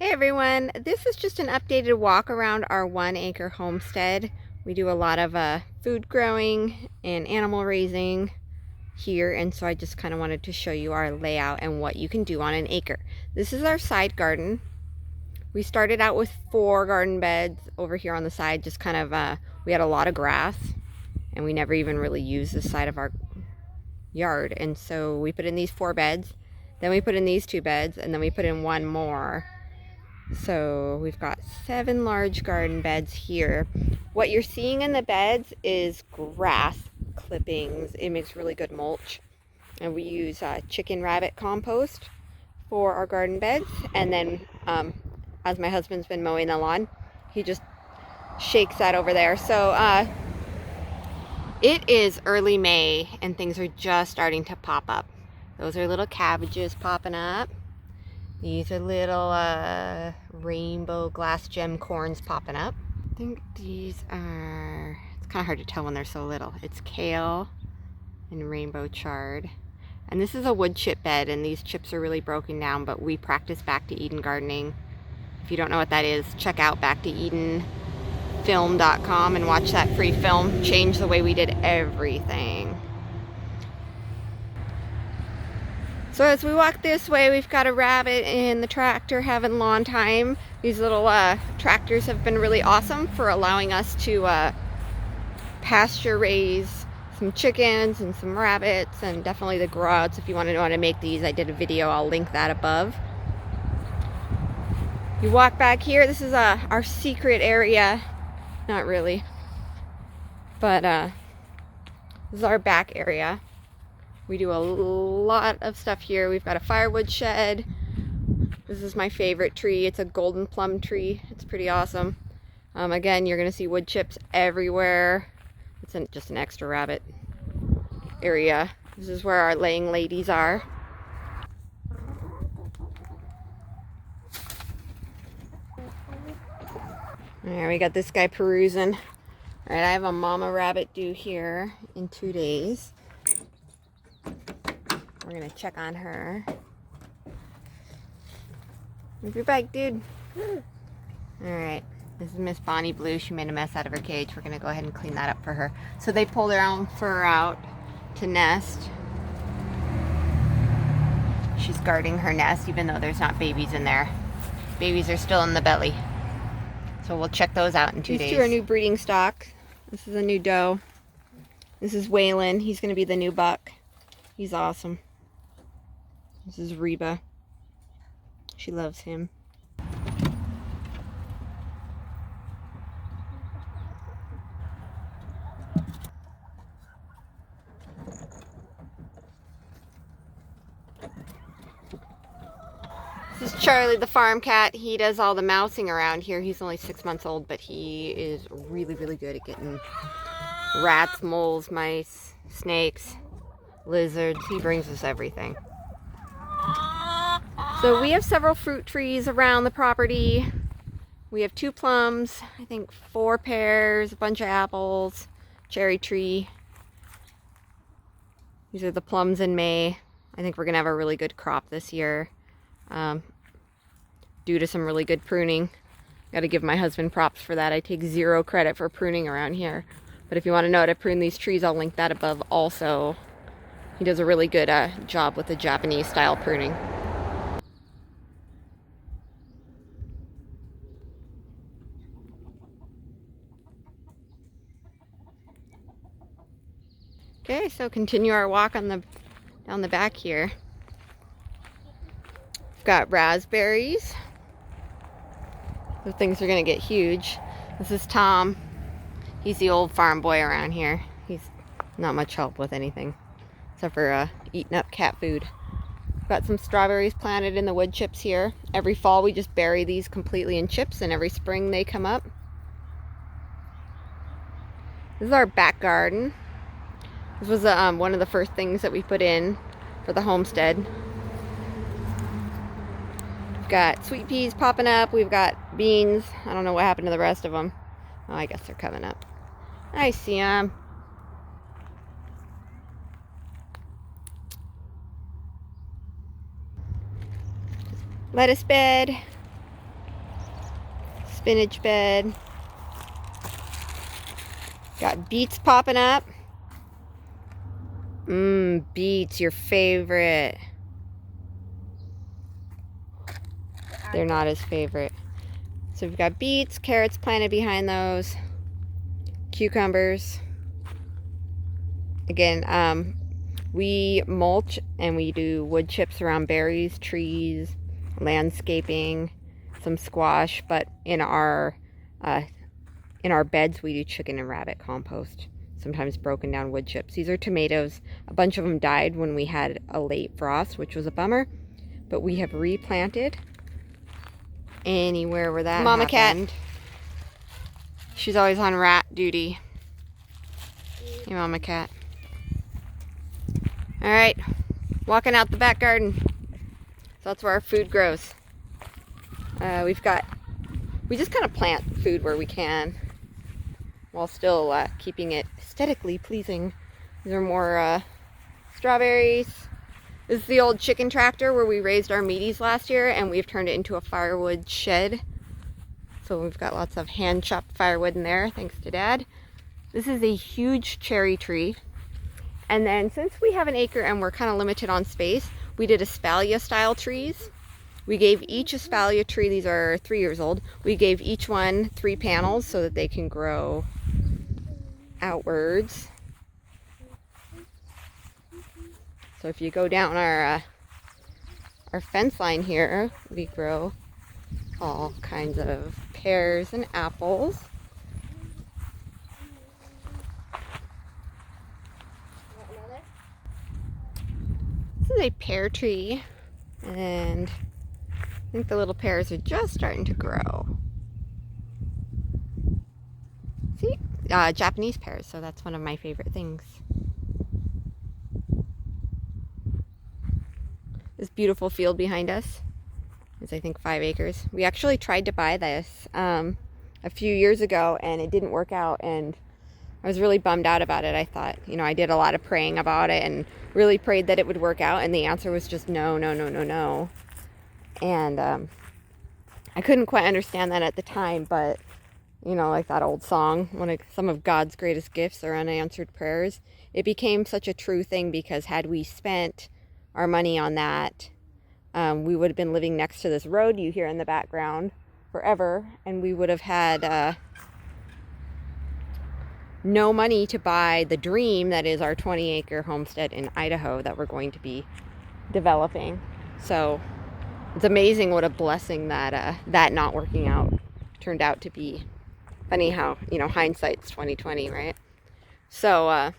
Hey everyone, this is just an updated walk around our 1 acre homestead. We do a lot of food growing and animal raising here, and so I just kind of wanted to show you our layout and what you can do on an acre. This is our side garden. We started out with 4 garden beds over here on the side, just kind of, we had a lot of grass and we never even really used this side of our yard, and so we put in these 4 beds, then we put in these 2 beds, and then we put in 1 more. So we've got 7 large garden beds here. What you're seeing in the beds is grass clippings. It makes really good mulch. And we use chicken rabbit compost for our garden beds. And then as my husband's been mowing the lawn, he just shakes that over there. So it is early May and things are just starting to pop up. Those are little cabbages popping up. These are little rainbow glass gem corns popping up. I think these are, it's kind of hard to tell when they're so little. It's kale and rainbow chard. And this is a wood chip bed, and these chips are really broken down, but we practice Back to Eden gardening. If you don't know what that is, check out backtoedenfilm.com and watch that free film. Change the way we did everything. So as we walk this way, we've got a rabbit in the tractor having lawn time. These little tractors have been really awesome for allowing us to pasture raise some chickens and some rabbits, and definitely the grots. If you want to know how to make these, I did a video. I'll link that above. You walk back here. This is our secret area. Not really. But this is our back area. We do a lot of stuff here. We've got a firewood shed. This is my favorite tree. It's a golden plum tree. It's pretty awesome. Again, you're gonna see wood chips everywhere. It's just an extra rabbit area. This is where our laying ladies are. There, we got this guy perusing. All right, I have a mama rabbit due here in 2 days. We're gonna check on her. Move your bike, dude. Alright, this is Miss Bonnie Blue. She made a mess out of her cage. We're gonna go ahead and clean that up for her. So they pull their own fur out to nest. She's guarding her nest even though there's not babies in there. Babies are still in the belly. So we'll check those out in 2 days. These 2 are new breeding stock. This is a new doe. This is Waylon. He's gonna be the new buck. He's awesome. This is Reba. She loves him. This is Charlie the farm cat. He does all the mousing around here. He's only 6 months old, but he is really, really good at getting rats, moles, mice, snakes, lizards. He brings us everything. So we have several fruit trees around the property. We have 2 plums, I think 4 pears, a bunch of apples, cherry tree. These are the plums in May. I think we're gonna have a really good crop this year due to some really good pruning. Got to give my husband props for that. I take 0 credit for pruning around here. But if you want to know how to prune these trees, I'll link that above also. He does a really good job with the Japanese style pruning. Okay, so continue our walk on down the back here. We've got raspberries. Those things are gonna get huge. This is Tom. He's the old farm boy around here. He's not much help with anything except for eating up cat food. Got some strawberries planted in the wood chips here. Every fall we just bury these completely in chips, and every spring they come up. This is our back garden. This was one of the first things that we put in for the homestead. We've got sweet peas popping up. We've got beans. I don't know what happened to the rest of them. Oh, I guess they're coming up. I see them. Lettuce bed. spinach bed. Got beets popping up. Beets, your favorite. They're not his favorite. So we've got beets, carrots planted behind those, cucumbers. Again, we mulch and we do wood chips around berries, trees, landscaping, some squash, but in our beds we do chicken and rabbit compost, sometimes broken down wood chips. These are tomatoes. A bunch of them died when we had a late frost, which was a bummer, but we have replanted anywhere where that Mama happened. Cat. She's always on rat duty. Hey, Mama Cat. All right, walking out the back garden. So that's where our food grows. We just kind of plant food where we can, while still keeping it aesthetically pleasing. These are more strawberries. This is the old chicken tractor where we raised our meaties last year, and we've turned it into a firewood shed. So we've got lots of hand-chopped firewood in there, thanks to Dad. This is a huge cherry tree. And then since we have an acre and we're kind of limited on space, we did espalier style trees. We gave each espalier tree, these are 3 years old, we gave each one 3 panels so that they can grow outwards. So if you go down our fence line here, we grow all kinds of pears and apples. This is a pear tree, and I think the little pears are just starting to grow. See? Japanese pears, so that's one of my favorite things. This beautiful field behind us is, I think, 5 acres. We actually tried to buy this a few years ago, and it didn't work out, and I was really bummed out about it. I thought, you know, I did a lot of praying about it and really prayed that it would work out, and the answer was just no, no, no, no, no. And I couldn't quite understand that at the time, but, you know, like that old song, some of God's greatest gifts are unanswered prayers. It became such a true thing, because had we spent our money on that, we would have been living next to this road you hear in the background forever, and we would have had no money to buy the dream that is our 20-acre homestead in Idaho that we're going to be developing. So it's amazing what a blessing that that not working out turned out to be. Funny how, you know, hindsight's 20/20, right? So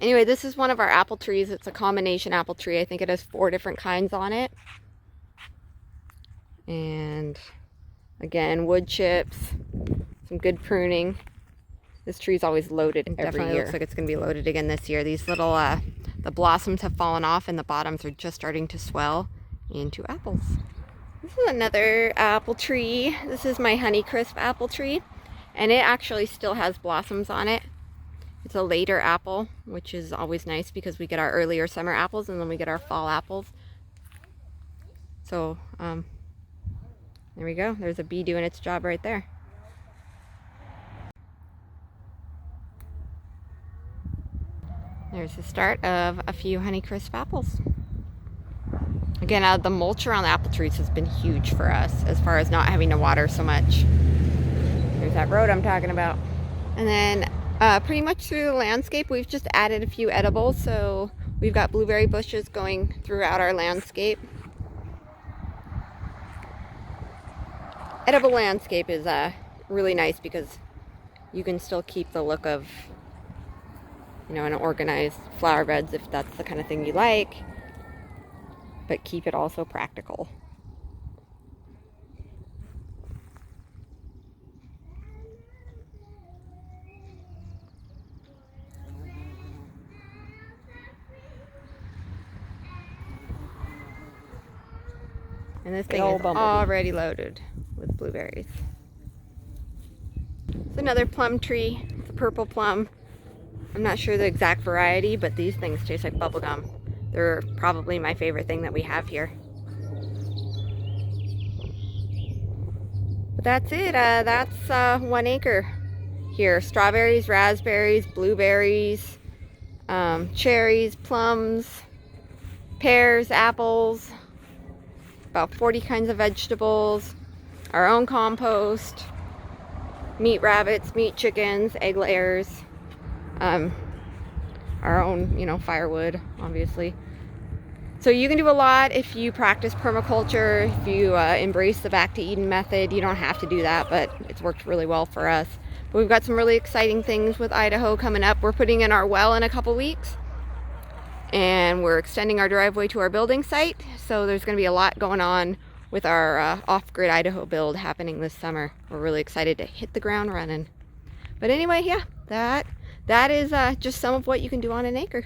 anyway, this is one of our apple trees. It's a combination apple tree. I think it has 4 different kinds on it. And again, wood chips, some good pruning. This tree's always loaded every year. Definitely looks like it's going to be loaded again this year. These little, the blossoms have fallen off, and the bottoms are just starting to swell into apples. This is another apple tree. This is my Honeycrisp apple tree, and it actually still has blossoms on it. It's a later apple, which is always nice because we get our earlier summer apples and then we get our fall apples. So there we go. There's a bee doing its job right there. There's the start of a few Honeycrisp apples. Again, the mulch around the apple trees has been huge for us as far as not having to water so much. There's that road I'm talking about. And then pretty much through the landscape, we've just added a few edibles. So we've got blueberry bushes going throughout our landscape. Edible landscape is really nice because you can still keep the look of, you know, an organized flower beds if that's the kind of thing you like, but keep it also practical. And this thing is already loaded with blueberries. It's another plum tree. It's a purple plum. I'm not sure the exact variety, but these things taste like bubblegum. They're probably my favorite thing that we have here. But that's it. That's 1 acre here. Strawberries, raspberries, blueberries, cherries, plums, pears, apples, about 40 kinds of vegetables, our own compost, meat rabbits, meat chickens, egg layers, our own, you know, firewood, obviously. So you can do a lot if you practice permaculture, if you embrace the back to Eden method. You don't have to do that, but it's worked really well for us. But we've got some really exciting things with Idaho coming up. We're putting in our well in a couple weeks, and we're extending our driveway to our building site. So there's going to be a lot going on with our off-grid Idaho build happening this summer. We're really excited to hit the ground running. But anyway, yeah, that is just some of what you can do on an acre.